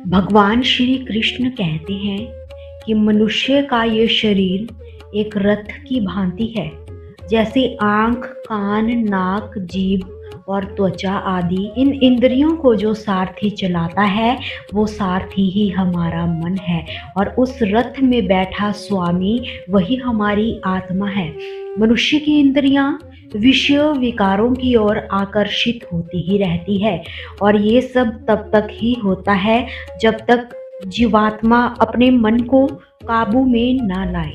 भगवान श्री कृष्ण कहते हैं कि मनुष्य का ये शरीर एक रथ की भांति है। जैसे आँख, कान, नाक, जीभ और त्वचा आदि इन इंद्रियों को जो सारथी चलाता है, वो सारथी ही हमारा मन है और उस रथ में बैठा स्वामी वही हमारी आत्मा है। मनुष्य की इंद्रियां विषय विकारों की ओर आकर्षित होती ही रहती है और ये सब तब तक ही होता है जब तक जीवात्मा अपने मन को काबू में ना लाए।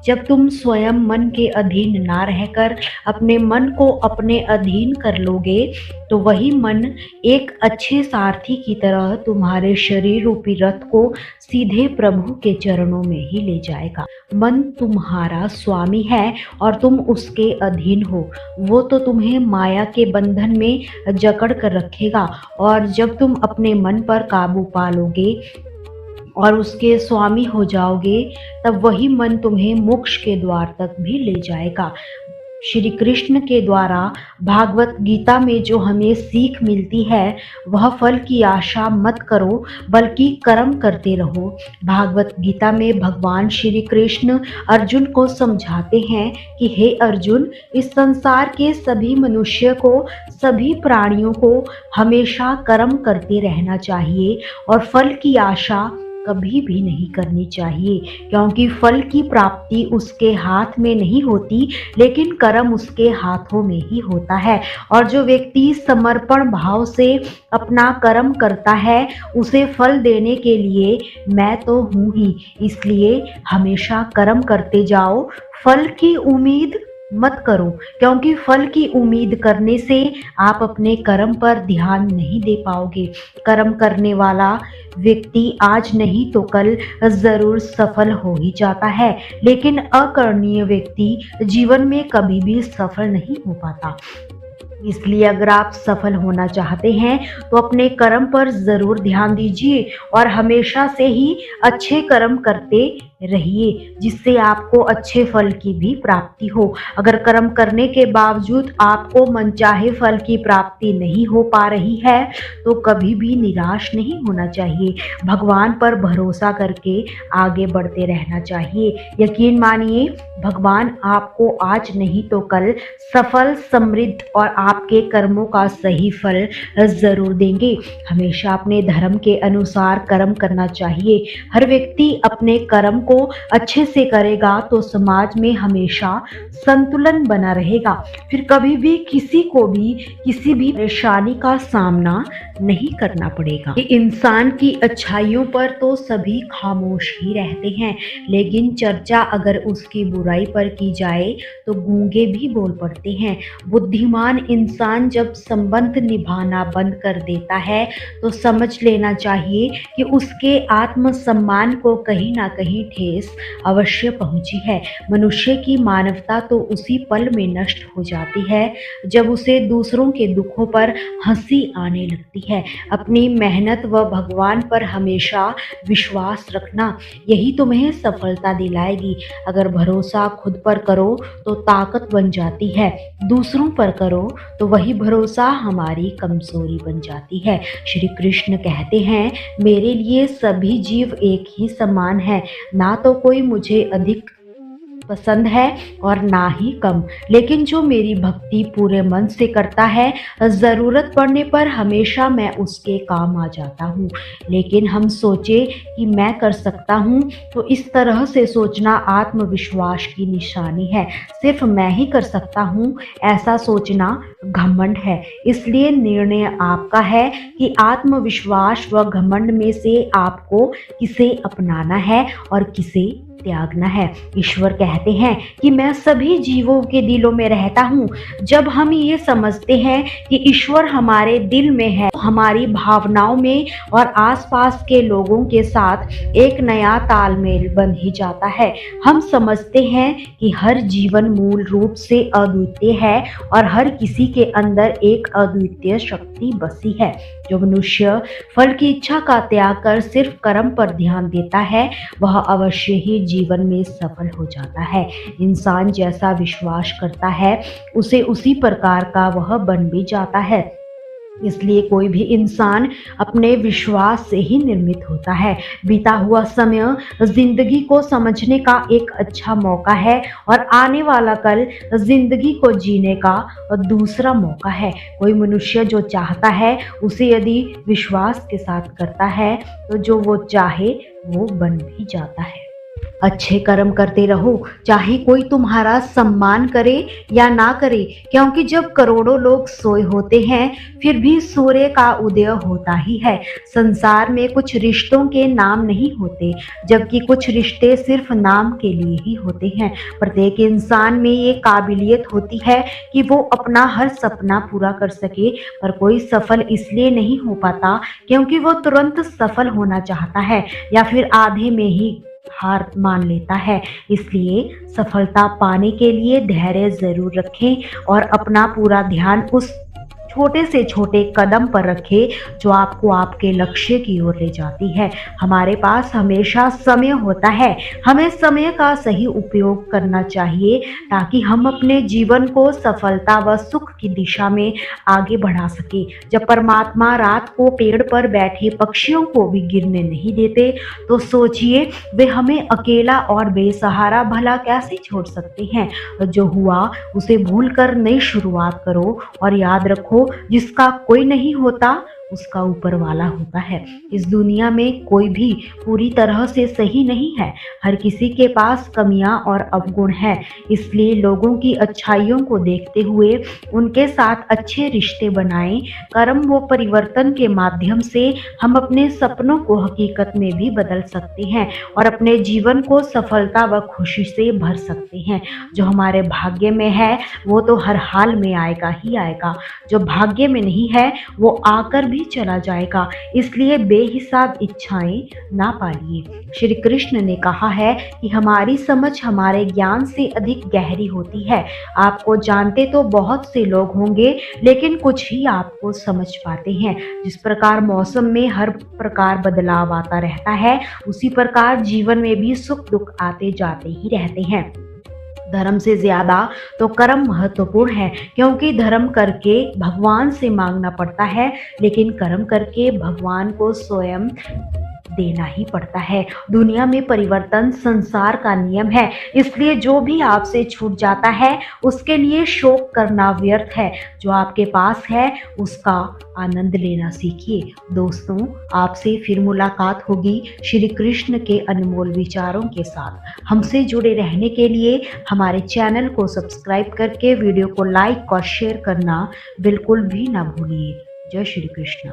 जब तुम स्वयं मन के अधीन ना रहकर अपने मन को अपने अधीन कर लोगे तो वही मन एक अच्छे सारथी की तरह तुम्हारे शरीर रूपी रथ को सीधे प्रभु के चरणों में ही ले जाएगा। मन तुम्हारा स्वामी है और तुम उसके अधीन हो। वो तो तुम्हें माया के बंधन में जकड़ कर रखेगा और जब तुम अपने मन पर काबू पा लोगे और उसके स्वामी हो जाओगे तब वही मन तुम्हें मोक्ष के द्वार तक भी ले जाएगा। श्री कृष्ण के द्वारा भागवत गीता में जो हमें सीख मिलती है वह फल की आशा मत करो बल्कि कर्म करते रहो। भागवत गीता में भगवान श्री कृष्ण अर्जुन को समझाते हैं कि हे अर्जुन, इस संसार के सभी मनुष्य को, सभी प्राणियों को हमेशा कर्म करते रहना चाहिए और फल की आशा कभी भी नहीं करनी चाहिए, क्योंकि फल की प्राप्ति उसके हाथ में नहीं होती लेकिन कर्म उसके हाथों में ही होता है। और जो व्यक्ति समर्पण भाव से अपना कर्म करता है उसे फल देने के लिए मैं तो हूँ ही, इसलिए हमेशा कर्म करते जाओ। फल की उम्मीद मत करो, क्योंकि फल की उम्मीद करने से आप अपने कर्म पर ध्यान नहीं दे पाओगे। कर्म करने वाला व्यक्ति आज नहीं तो कल जरूर सफल हो ही जाता है, लेकिन अकर्मण्य व्यक्ति जीवन में कभी भी सफल नहीं हो पाता। इसलिए अगर आप सफल होना चाहते हैं तो अपने कर्म पर जरूर ध्यान दीजिए और हमेशा से ही अच्छे कर्म करते रहिए, जिससे आपको अच्छे फल की भी प्राप्ति हो। अगर कर्म करने के बावजूद आपको मनचाहे फल की प्राप्ति नहीं हो पा रही है तो कभी भी निराश नहीं होना चाहिए। भगवान पर भरोसा करके आगे बढ़ते रहना चाहिए। यकीन मानिए, भगवान आपको आज नहीं तो कल सफल, समृद्ध और आपके कर्मों का सही फल जरूर देंगे। हमेशा अपने धर्म के अनुसार कर्म करना चाहिए। हर व्यक्ति अपने कर्म को अच्छे से करेगा तो समाज में हमेशा संतुलन बना रहेगा। फिर कभी भी किसी को भी किसी भी परेशानी का सामना नहीं करना पड़ेगा। इंसान की अच्छाइयों पर तो सभी खामोश ही रहते हैं, लेकिन चर्चा अगर उसकी बुराई पर की जाए तो गूंगे भी बोल पड़ते हैं। बुद्धिमान इंसान जब संबंध निभाना बंद कर देता है तो समझ लेना चाहिए कि उसके आत्मसम्मान को कहीं ना कहीं ठेस अवश्य पहुंची है। मनुष्य की मानवता तो उसी पल में नष्ट हो जाती है जब उसे दूसरों के दुखों पर हंसी आने लगती है। अपनी मेहनत व भगवान पर हमेशा विश्वास रखना, यही तुम्हें सफलता दिलाएगी। अगर भरोसा खुद पर करो तो ताकत बन जाती है, दूसरों पर करो तो वही भरोसा हमारी कमजोरी बन जाती है। श्री कृष्ण कहते हैं, मेरे लिए सभी जीव एक ही समान है, ना तो कोई मुझे अधिक पसंद है और ना ही कम, लेकिन जो मेरी भक्ति पूरे मन से करता है ज़रूरत पड़ने पर हमेशा मैं उसके काम आ जाता हूँ। लेकिन हम सोचे कि मैं कर सकता हूँ तो इस तरह से सोचना आत्मविश्वास की निशानी है। सिर्फ मैं ही कर सकता हूँ ऐसा सोचना घमंड है। इसलिए निर्णय आपका है कि आत्मविश्वास व घमंड में से आपको किसे अपनाना है और किसे त्यागना है। ईश्वर कहते हैं कि मैं सभी जीवों के दिलों में रहता हूँ। जब हम ये समझते हैं कि ईश्वर हमारे दिल में है, हमारी भावनाओं में और आसपास के लोगों के साथ एक नया तालमेल बन ही जाता है। हम समझते हैं कि हर जीवन मूल रूप से अद्वितीय है और हर किसी के अंदर एक अद्वितीय शक्ति बसी है। जो मनुष्य फल की इच्छा का त्याग कर सिर्फ कर्म पर ध्यान देता है वह अवश्य ही जीवन में सफल हो जाता है। इंसान जैसा विश्वास करता है उसे उसी प्रकार का वह बन भी जाता है। इसलिए कोई भी इंसान अपने विश्वास से ही निर्मित होता है। बीता हुआ समय जिंदगी को समझने का एक अच्छा मौका है और आने वाला कल जिंदगी को जीने का दूसरा मौका है। कोई मनुष्य जो चाहता है उसे यदि विश्वास के साथ करता है तो जो वो चाहे वो बन भी जाता है। अच्छे कर्म करते रहो, चाहे कोई तुम्हारा सम्मान करे या ना करे, क्योंकि जब करोड़ों लोग सोए होते हैं फिर भी सूर्य का उदय होता ही है। संसार में कुछ रिश्तों के नाम नहीं होते, जबकि कुछ रिश्ते सिर्फ नाम के लिए ही होते हैं। प्रत्येक इंसान में ये काबिलियत होती है कि वो अपना हर सपना पूरा कर सके, पर कोई सफल इसलिए नहीं हो पाता क्योंकि वो तुरंत सफल होना चाहता है या फिर आधे में ही हार मान लेता है। इसलिए सफलता पाने के लिए धैर्य जरूर रखें और अपना पूरा ध्यान उस छोटे से छोटे कदम पर रखें जो आपको आपके लक्ष्य की ओर ले जाती है। हमारे पास हमेशा समय होता है, हमें समय का सही उपयोग करना चाहिए ताकि हम अपने जीवन को सफलता व सुख की दिशा में आगे बढ़ा सके। जब परमात्मा रात को पेड़ पर बैठे पक्षियों को भी गिरने नहीं देते तो सोचिए वे हमें अकेला और बेसहारा भला कैसे छोड़ सकते हैं। जो हुआ उसे भूलकर नई शुरुआत करो और याद रखो, जिसका कोई नहीं होता उसका ऊपर वाला होता है। इस दुनिया में कोई भी पूरी तरह से सही नहीं है, हर किसी के पास कमियां और अवगुण है। इसलिए लोगों की अच्छाइयों को देखते हुए उनके साथ अच्छे रिश्ते बनाएं। कर्म व परिवर्तन के माध्यम से हम अपने सपनों को हकीकत में भी बदल सकते हैं और अपने जीवन को सफलता व खुशी से भर सकते हैं। जो हमारे भाग्य में है वो तो हर हाल में आएगा ही आएगा, जो भाग्य में नहीं है वो आकर भी चला जाएगा। इसलिए बेहिसाब इच्छाएं ना पालिए। श्री कृष्ण ने कहा है कि हमारी समझ हमारे ज्ञान से अधिक गहरी होती है। आपको जानते तो बहुत से लोग होंगे, लेकिन कुछ ही आपको समझ पाते हैं। जिस प्रकार मौसम में हर प्रकार बदलाव आता रहता है, उसी प्रकार जीवन में भी सुख दुख आते जाते ही रहते हैं। धर्म से ज्यादा तो कर्म महत्वपूर्ण है, क्योंकि धर्म करके भगवान से मांगना पड़ता है, लेकिन कर्म करके भगवान को स्वयं देना ही पड़ता है। दुनिया में परिवर्तन संसार का नियम है, इसलिए जो भी आपसे छूट जाता है उसके लिए शोक करना व्यर्थ है। जो आपके पास है उसका आनंद लेना सीखिए। दोस्तों, आपसे फिर मुलाकात होगी श्री कृष्ण के अनमोल विचारों के साथ। हमसे जुड़े रहने के लिए हमारे चैनल को सब्सक्राइब करके वीडियो को लाइक और शेयर करना बिल्कुल भी ना भूलिए। जय श्री कृष्ण।